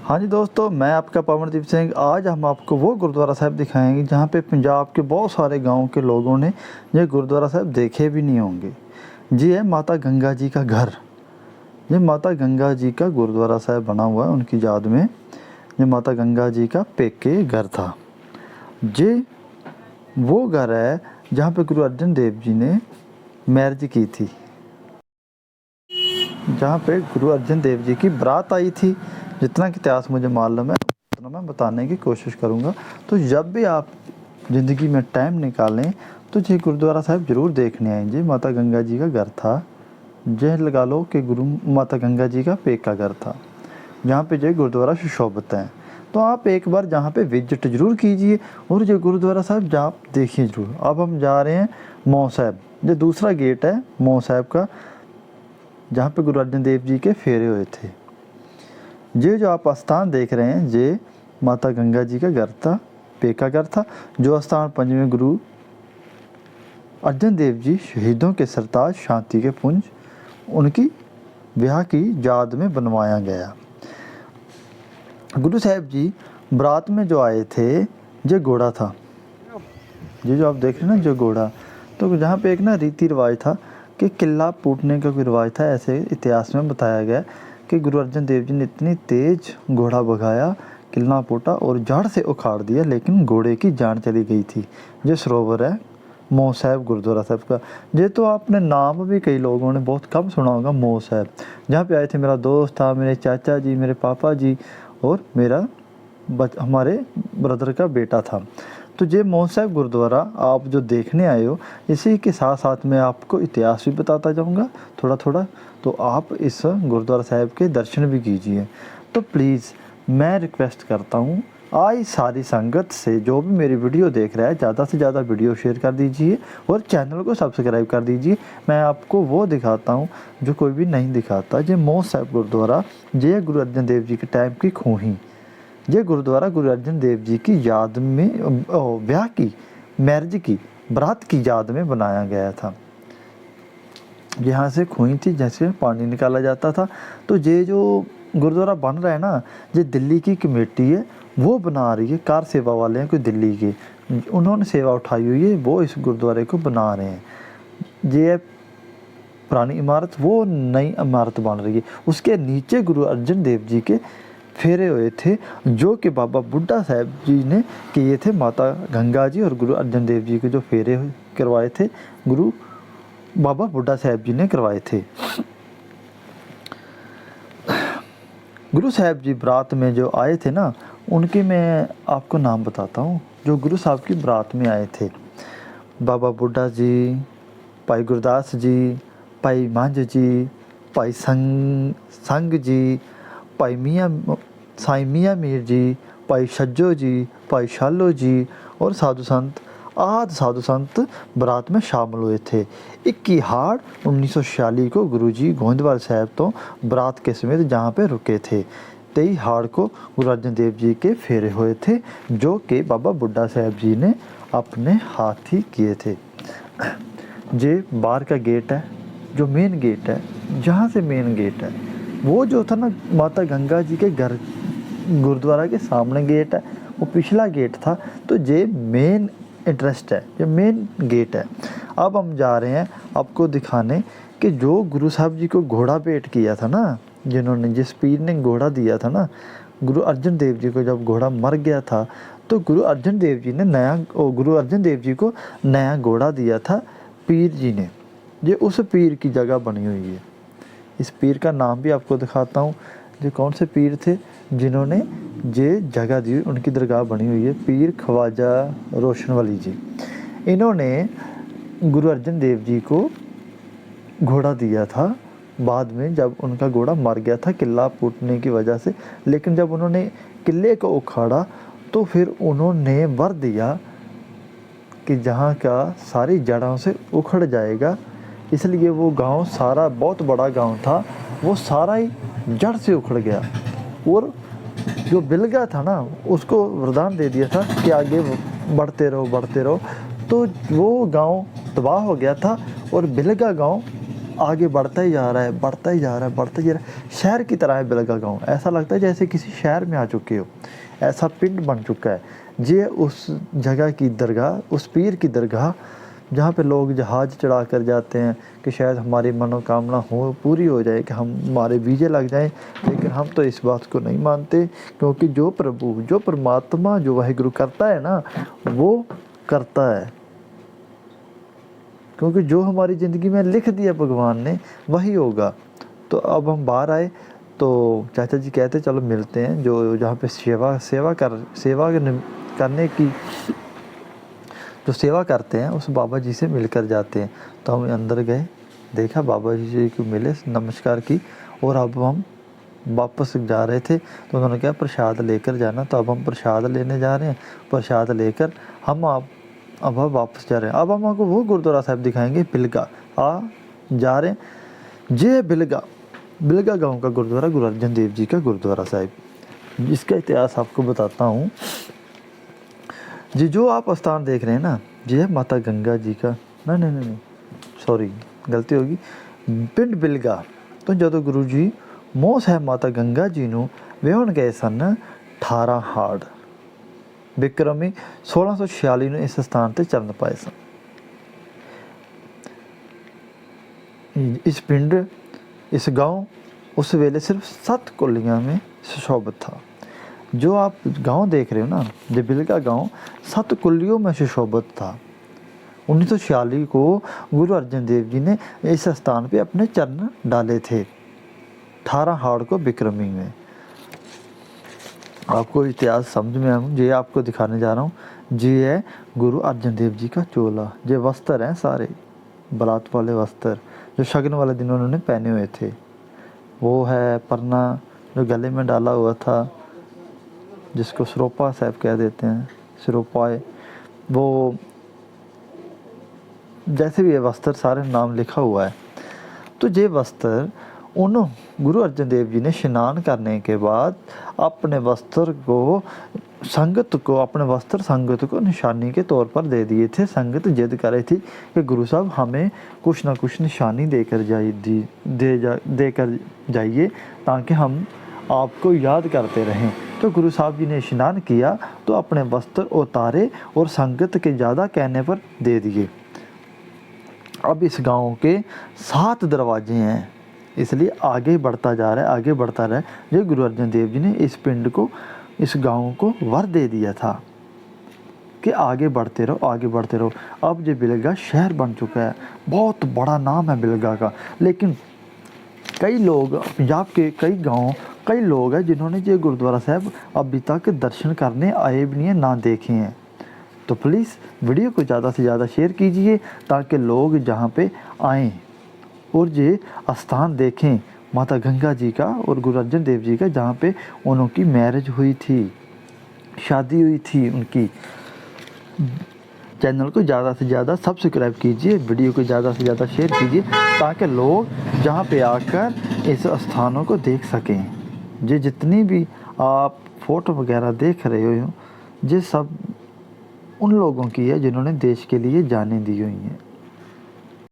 हाँ जी दोस्तों, मैं आपका पवनदीप सिंह। आज हम आपको वो गुरुद्वारा साहिब दिखाएंगे जहाँ पे पंजाब के बहुत सारे गांव के लोगों ने ये गुरुद्वारा साहिब देखे भी नहीं होंगे। ये है माता गंगा जी का घर। ये माता गंगा जी का गुरुद्वारा साहिब बना हुआ है उनकी याद में। ये माता गंगा जी का पेके घर था। ये वो घर है जहाँ पे गुरु अर्जन देव जी ने मैरिज की थी, जहाँ पे गुरु अर्जन देव जी की बारात आई थी। जितना कि इतिहास मुझे मालूम है उतना मैं बताने की कोशिश करूँगा। तो जब भी आप ज़िंदगी में टाइम निकालें तो ये गुरुद्वारा साहिब ज़रूर देखने आएंगे। माता गंगा जी का घर था। यह लगा लो कि गुरु माता गंगा जी का पेका घर था, जहाँ पे जो गुरुद्वारा सुशोभित हैं। तो आप एक बार जहाँ पे विजिट ज़रूर कीजिए और जो गुरुद्वारा साहिब जहाँ आप देखिए ज़रूर। अब हम जा रहे हैं मौ साहिब। जो दूसरा गेट है मौ साहिब का, जहाँ पे गुरु अर्जन देव जी के फेरे हुए थे। ये जो आप स्थान देख रहे हैं ये माता गंगा जी का घर था, पेका घर था। जो स्थान पंचवें गुरु अर्जन देव जी शहीदों के सरताज शांति के पुंज उनकी ब्याह की याद में बनवाया गया। गुरु साहिब जी बारात में जो आए थे ये घोड़ा था। ये जो आप देख रहे हैं ना जो घोड़ा, तो जहाँ पे एक ना रीति रिवाज था कि किला पूटने का कोई रिवाज था। ऐसे इतिहास में बताया गया कि गुरु अर्जन देव जी ने इतनी तेज घोड़ा भगाया, किला पूटा और जड़ से उखाड़ दिया, लेकिन घोड़े की जान चली गई थी। ये सरोवर है मौ साहिब गुरुद्वारा साहिब का। ये तो आपने नाम भी कई लोगों ने बहुत कम सुना होगा, मौ साहिब। जहाँ पे आए थे मेरा दोस्त था, मेरे चाचा जी, मेरे पापा जी और मेरा हमारे ब्रदर का बेटा था। तो ये मौ साहिब गुरुद्वारा आप जो देखने आए हो, इसी के साथ साथ मैं आपको इतिहास भी बताता जाऊंगा थोड़ा थोड़ा। तो आप इस गुरुद्वारा साहिब के दर्शन भी कीजिए। तो प्लीज़ मैं रिक्वेस्ट करता हूँ आज सारी संगत से, जो भी मेरी वीडियो देख रहा है, ज़्यादा से ज़्यादा वीडियो शेयर कर दीजिए और चैनल को सब्सक्राइब कर दीजिए। मैं आपको वो दिखाता हूँ जो कोई भी नहीं दिखाता। ये मौ साहिब गुरुद्वारा, ये गुरु अर्जन देव जी के टाइम की खूही। ये गुरुद्वारा गुरु अर्जन देव जी की याद में ब्याह की, मैरिज की, बारात की याद में बनाया गया था। यहाँ से खूही थी जैसे पानी निकाला जाता था। तो ये जो गुरुद्वारा बन रहा है ना, ये दिल्ली की कमेटी है वो बना रही है। कार सेवा वाले हैं कोई दिल्ली के, उन्होंने सेवा उठाई हुई है, वो इस गुरुद्वारे को बना रहे हैं। ये पुरानी इमारत, वो नई इमारत बन रही है। उसके नीचे गुरु अर्जन देव जी के फेरे हुए थे, जो कि बाबा बुड्ढा साहब जी ने किए थे। माता गंगा जी और गुरु अर्जन देव जी के जो फेरे करवाए थे, गुरु बाबा बुड्ढा साहब जी ने करवाए थे। गुरु साहब जी बारात में जो आए थे ना, उनके मैं आपको नाम बताता हूँ जो गुरु साहब की बारात में आए थे। बाबा बुड्ढा जी, भाई गुरदास जी, भाई मांझ जी, भाई संग जी, भाई साईं मियाँ मीर जी, भाई छज्जो जी, भाई शालो जी और साधु संत बारात में शामिल हुए थे। 21 हाड़ 1946 को गुरुजी गोविंदवाल साहब तो बारात के समेत जहाँ पे रुके थे। 23 हाड़ को गुरु अर्जन देव जी के फेरे हुए थे, जो कि बाबा बुड्ढा साहब जी ने अपने हाथ ही किए थे। ये बाहर का गेट है, जो मेन गेट है, जहाँ से मेन गेट है वो जो था ना माता गंगा जी के घर गुरुद्वारा के सामने गेट है, वो पिछला गेट था। तो ये मेन इंटरेस्ट है, ये मेन गेट है। अब हम जा रहे हैं आपको दिखाने कि जो गुरु साहब जी को घोड़ा भेंट किया था ना, जिन्होंने, जिस पीर ने घोड़ा दिया था ना गुरु अर्जन देव जी को, जब घोड़ा मर गया था तो गुरु अर्जन देव जी ने गुरु अर्जन देव जी को नया घोड़ा दिया था पीर जी ने। ये उस पीर की जगह बनी हुई है। इस पीर का नाम भी आपको दिखाता हूँ। जो कौन से पीर थे जिन्होंने ये जगह दी, उनकी दरगाह बनी हुई है। पीर ख्वाजा रोशनवली जी, इन्होंने गुरु अर्जन देव जी को घोड़ा दिया था बाद में, जब उनका घोड़ा मर गया था किला फूटने की वजह से। लेकिन जब उन्होंने किले को उखाड़ा तो फिर उन्होंने वर दिया कि जहाँ का सारी जड़ों से उखड़ जाएगा। इसलिए वो गांव सारा, बहुत बड़ा गांव था, वो सारा ही जड़ से उखड़ गया। और जो बिलगा था ना, उसको वरदान दे दिया था कि आगे बढ़ते रहो। तो वो गांव तबाह हो गया था और बिलगा गांव आगे बढ़ता ही जा रहा है। शहर की तरह है बिलगा गाँव, ऐसा लगता है जैसे किसी शहर में आ चुके हो, ऐसा पिंड बन चुका है। ये उस जगह की दरगाह, उस पीर की दरगाह जहाँ पे लोग जहाज़ चढ़ा कर जाते हैं कि शायद हमारी मनोकामना हो पूरी हो जाए, कि हमारे वीज़े लग जाएं। लेकिन हम तो इस बात को नहीं मानते, क्योंकि जो प्रभु, जो परमात्मा, जो वाहिगुरु करता है ना, वो करता है। क्योंकि जो हमारी ज़िंदगी में लिख दिया भगवान ने वही होगा। तो अब हम बाहर आए तो चाचा जी कहते चलो मिलते हैं, जो जहाँ पे करने की जो सेवा करते हैं उस बाबा जी से मिलकर जाते हैं। तो हम अंदर गए, देखा बाबा जी को मिले, नमस्कार की, और अब हम वापस जा रहे थे तो उन्होंने कहा प्रसाद लेकर जाना। तो अब हम प्रसाद लेने जा रहे हैं, प्रसाद लेकर हम अब वापस जा रहे हैं। अब हम आपको वो गुरुद्वारा साहब दिखाएंगे बिलगा जा रहे हैं। ये बिलगा गांव का गुरुद्वारा गुरु अर्जन देव जी का गुरुद्वारा साहिब, जिसका इतिहास आपको बताता हूँ। जी जो आप स्थान देख रहे हैं ना, ये है माता गंगा जी का, नहीं सॉरी गलती होगी, पिंड बिलगा। तो जो गुरु जी मोह है माता गंगा जी नूं विआउण गए सन 18 हाड़ बिक्रमी 1646 ਨੂੰ इस स्थान ਤੇ चरण पाए सन। इस पिंड, इस गांव उस वेले सिर्फ 7 कुलियां में सुशोभित था। जो आप गांव देख रहे हो ना, ये बिलगा गांव 7 कुलियों में सुशोभित था। 1946 को गुरु अर्जन देव जी ने इस स्थान पे अपने चरण डाले थे, 18 हाड़ को बिक्रमी में। आपको इतिहास समझ में आऊँ, ये आपको दिखाने जा रहा हूँ। ये है गुरु अर्जन देव जी का चोला, ये वस्त्र हैं सारे बारात वाले वस्त्र जो शगन वाले दिन उन्होंने पहने हुए थे। वो है परना जो गले में डाला हुआ था, जिसको सरोपा साहब कह देते हैं, सरोपाए। वो जैसे भी ये वस्त्र सारे नाम लिखा हुआ है। तो ये वस्त्र उन गुरु अर्जन देव जी ने स्नान करने के बाद अपने वस्त्र संगत को निशानी के तौर पर दे दिए थे। संगत जिद कर रही थी कि गुरु साहब हमें कुछ ना कुछ निशानी देकर जाइए ताकि हम आपको याद करते रहें। तो गुरु साहब जी ने स्नान किया तो अपने वस्त्र उतारे और संगत के ज़्यादा कहने पर दे दिए। अब इस गांव के 7 दरवाजे हैं, इसलिए आगे बढ़ता जा रहा है, आगे बढ़ता रहा है। ये गुरु अर्जन देव जी ने इस पिंड को, इस गांव को वर दे दिया था कि आगे बढ़ते रहो, आगे बढ़ते रहो। अब ये बिलगा शहर बन चुका है, बहुत बड़ा नाम है बिलगा का। लेकिन कई लोग, पंजाब के कई लोग हैं जिन्होंने ये गुरुद्वारा साहब अभी तक दर्शन करने आए भी नहीं हैं, ना देखे हैं। तो प्लीज़ वीडियो को ज़्यादा से ज़्यादा शेयर कीजिए ताकि लोग जहाँ पे आएँ और ये स्थान देखें माता गंगा जी का और गुरु अर्जन देव जी का, जहाँ पे उनकी मैरिज हुई थी, शादी हुई थी उनकी। चैनल को ज़्यादा से ज़्यादा सब्सक्राइब कीजिए, वीडियो को ज़्यादा से ज़्यादा शेयर कीजिए ताकि लोग जहाँ पे आकर इस स्थानों को देख सकें। ये जितनी भी आप फ़ोटो वगैरह देख रहे हो, ये सब उन लोगों की है जिन्होंने देश के लिए जानें दी हुई हैं।